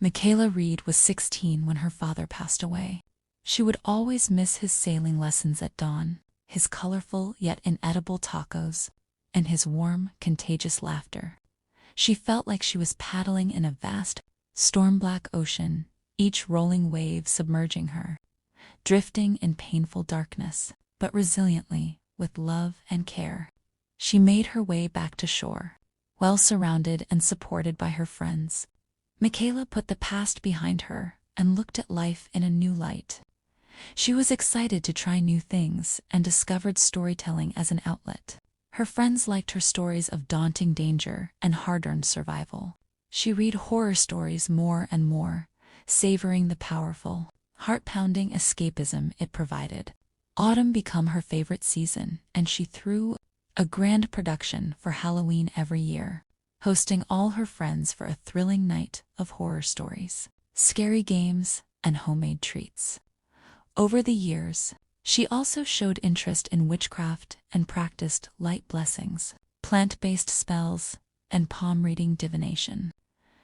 Mikeala Reid was 16 when her father passed away. She would always miss his sailing lessons at dawn, his colorful yet inedible tacos, and his warm, contagious laughter. She felt like she was paddling in a vast, storm-black ocean, each rolling wave submerging her, drifting in painful darkness, but resiliently, with love and care. She made her way back to shore, well surrounded and supported by her friends. Mikeala put the past behind her and looked at life in a new light. She was excited to try new things and discovered storytelling as an outlet. Her friends liked her stories of daunting danger and hard-earned survival. She read horror stories more and more, savoring the powerful, heart-pounding escapism it provided. Autumn became her favorite season, and she threw a grand production for Halloween every year, hosting all her friends for a thrilling night of horror stories, scary games, and homemade treats. Over the years, she also showed interest in witchcraft and practiced light blessings, plant-based spells, and palm-reading divination.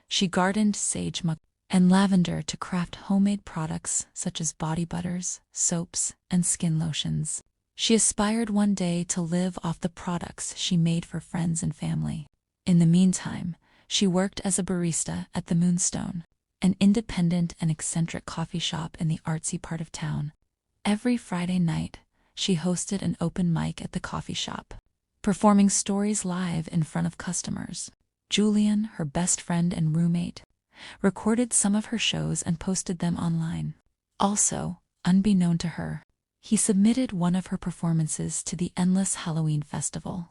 She gardened sage and lavender to craft homemade products such as body butters, soaps, and skin lotions. She aspired one day to live off the products she made for friends and family. In the meantime, she worked as a barista at the Moonstone, an independent and eccentric coffee shop in the artsy part of town. Every Friday night, she hosted an open mic at the coffee shop, performing stories live in front of customers. Julian, her best friend and roommate, recorded some of her shows and posted them online. Also, unbeknown to her, he submitted one of her performances to the Endless Halloween Festival,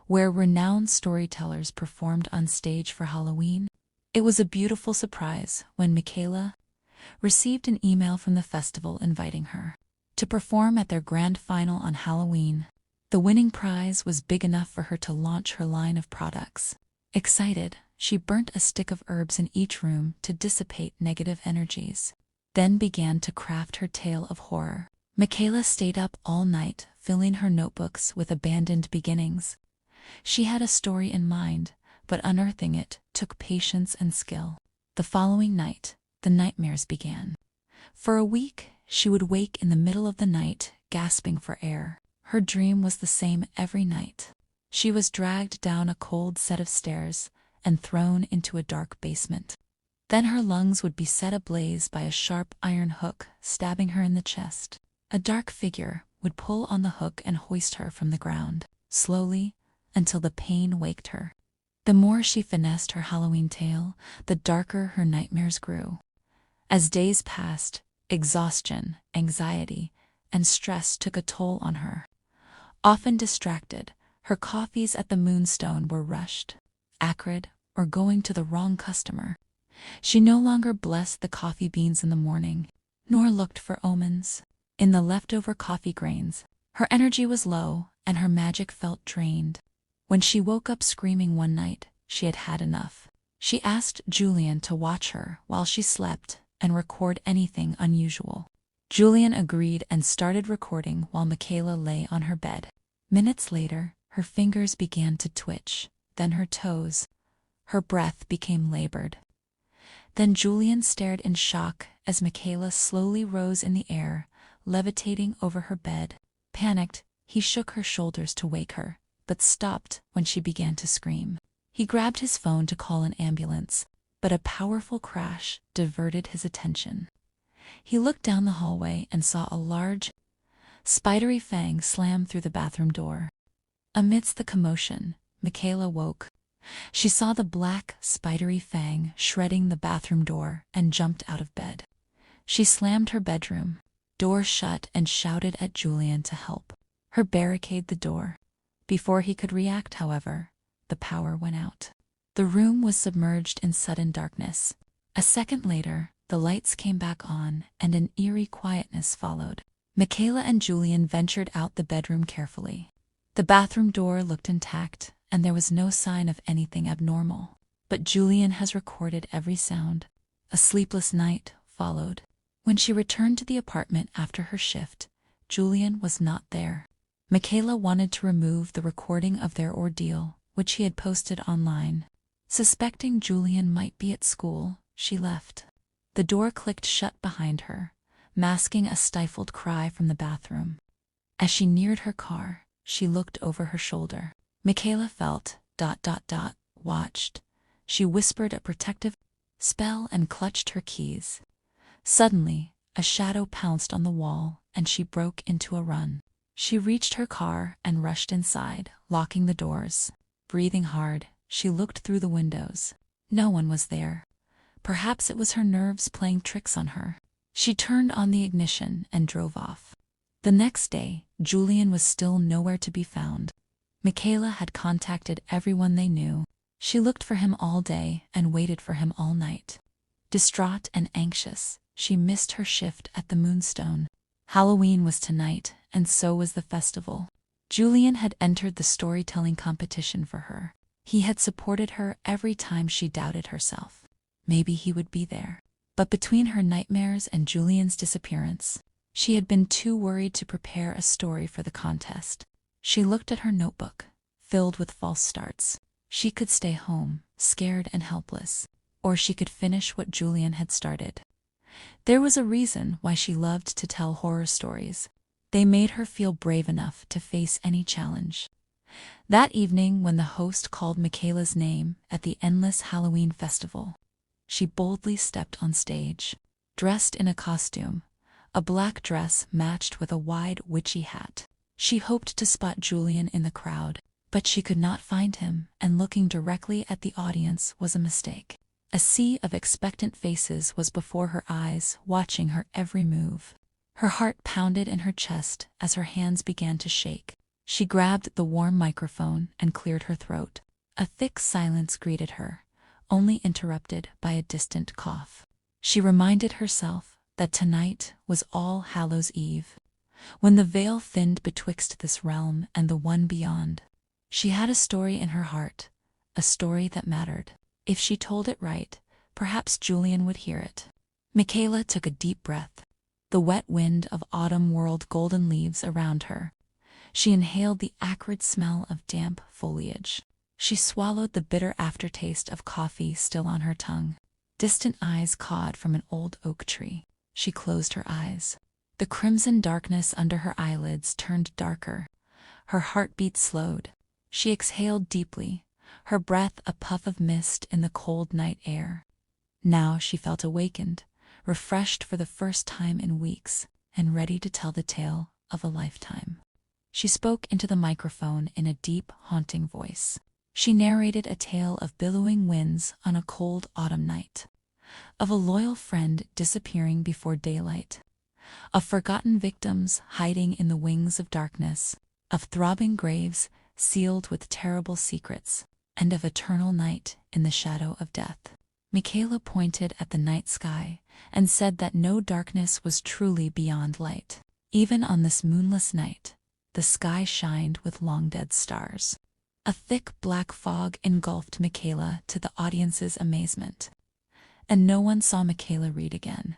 where renowned storytellers performed on stage for Halloween. It was a beautiful surprise when Mikeala received an email from the festival inviting her to perform at their grand final on Halloween. The winning prize was big enough for her to launch her line of products. Excited, she burnt a stick of herbs in each room to dissipate negative energies, then began to craft her tale of horror. Mikeala stayed up all night, filling her notebooks with abandoned beginnings. She had a story in mind, but unearthing it took patience and skill. The following night, the nightmares began. For a week, she would wake in the middle of the night, gasping for air. Her dream was the same every night. She was dragged down a cold set of stairs and thrown into a dark basement. Then her lungs would be set ablaze by a sharp iron hook stabbing her in the chest. A dark figure would pull on the hook and hoist her from the ground, slowly, until the pain waked her. The more she finessed her Halloween tale, the darker her nightmares grew. As days passed, exhaustion, anxiety, and stress took a toll on her. Often distracted, her coffees at the Moonstone were rushed, acrid, or going to the wrong customer. She no longer blessed the coffee beans in the morning, nor looked for omens in the leftover coffee grains. Her energy was low, and her magic felt drained. When she woke up screaming one night, she had had enough. She asked Julian to watch her while she slept and record anything unusual. Julian agreed and started recording while Mikeala lay on her bed. Minutes later, her fingers began to twitch, then her toes. Her breath became labored. Then Julian stared in shock as Mikeala slowly rose in the air, levitating over her bed. Panicked, he shook her shoulders to wake her, but stopped when she began to scream. He grabbed his phone to call an ambulance, but a powerful crash diverted his attention. He looked down the hallway and saw a large, spidery fang slam through the bathroom door. Amidst the commotion, Mikeala woke. She saw the black, spidery fang shredding the bathroom door and jumped out of bed. She slammed her bedroom door shut and shouted at Julian to help her barricade the door. Before he could react, however, the power went out. The room was submerged in sudden darkness. A second later, the lights came back on and an eerie quietness followed. Mikeala and Julian ventured out the bedroom carefully. The bathroom door looked intact, and there was no sign of anything abnormal. But Julian has recorded every sound. A sleepless night followed. When she returned to the apartment after her shift, Julian was not there. Mikeala wanted to remove the recording of their ordeal, which he had posted online. Suspecting Julian might be at school, she left. The door clicked shut behind her, masking a stifled cry from the bathroom. As she neared her car, she looked over her shoulder. Mikeala felt, watched. She whispered a protective spell and clutched her keys. Suddenly, a shadow pounced on the wall, and she broke into a run. She reached her car and rushed inside, locking the doors. Breathing hard, she looked through the windows. No one was there. Perhaps it was her nerves playing tricks on her. She turned on the ignition and drove off. The next day, Julian was still nowhere to be found. Mikeala had contacted everyone they knew. She looked for him all day and waited for him all night. Distraught and anxious, she missed her shift at the Moonstone. Halloween was tonight, and so was the festival. Julian had entered the storytelling competition for her. He had supported her every time she doubted herself. Maybe he would be there. But between her nightmares and Julian's disappearance, she had been too worried to prepare a story for the contest. She looked at her notebook, filled with false starts. She could stay home, scared and helpless, or she could finish what Julian had started. There was a reason why she loved to tell horror stories. They made her feel brave enough to face any challenge. That evening, when the host called Mikeala's name at the endless Halloween festival, she boldly stepped on stage. Dressed in a costume, a black dress matched with a wide witchy hat. She hoped to spot Julian in the crowd, but she could not find him, and looking directly at the audience was a mistake. A sea of expectant faces was before her eyes, watching her every move. Her heart pounded in her chest as her hands began to shake. She grabbed the warm microphone and cleared her throat. A thick silence greeted her, only interrupted by a distant cough. She reminded herself that tonight was All Hallows' Eve, when the veil thinned betwixt this realm and the one beyond. She had a story in her heart, a story that mattered. If she told it right, perhaps Julian would hear it. Mikeala took a deep breath. The wet wind of autumn whirled golden leaves around her. She inhaled the acrid smell of damp foliage. She swallowed the bitter aftertaste of coffee still on her tongue. Distant eyes cawed from an old oak tree. She closed her eyes. The crimson darkness under her eyelids turned darker. Her heartbeat slowed. She exhaled deeply, her breath a puff of mist in the cold night air. Now she felt awakened, refreshed for the first time in weeks, and ready to tell the tale of a lifetime. She spoke into the microphone in a deep, haunting voice. She narrated a tale of billowing winds on a cold autumn night, of a loyal friend disappearing before daylight, of forgotten victims hiding in the wings of darkness, of throbbing graves sealed with terrible secrets, and of eternal night in the shadow of death. Mikeala pointed at the night sky and said that no darkness was truly beyond light. Even on this moonless night, the sky shined with long-dead stars. A thick black fog engulfed Mikeala to the audience's amazement. And no one saw Mikeala Reid again.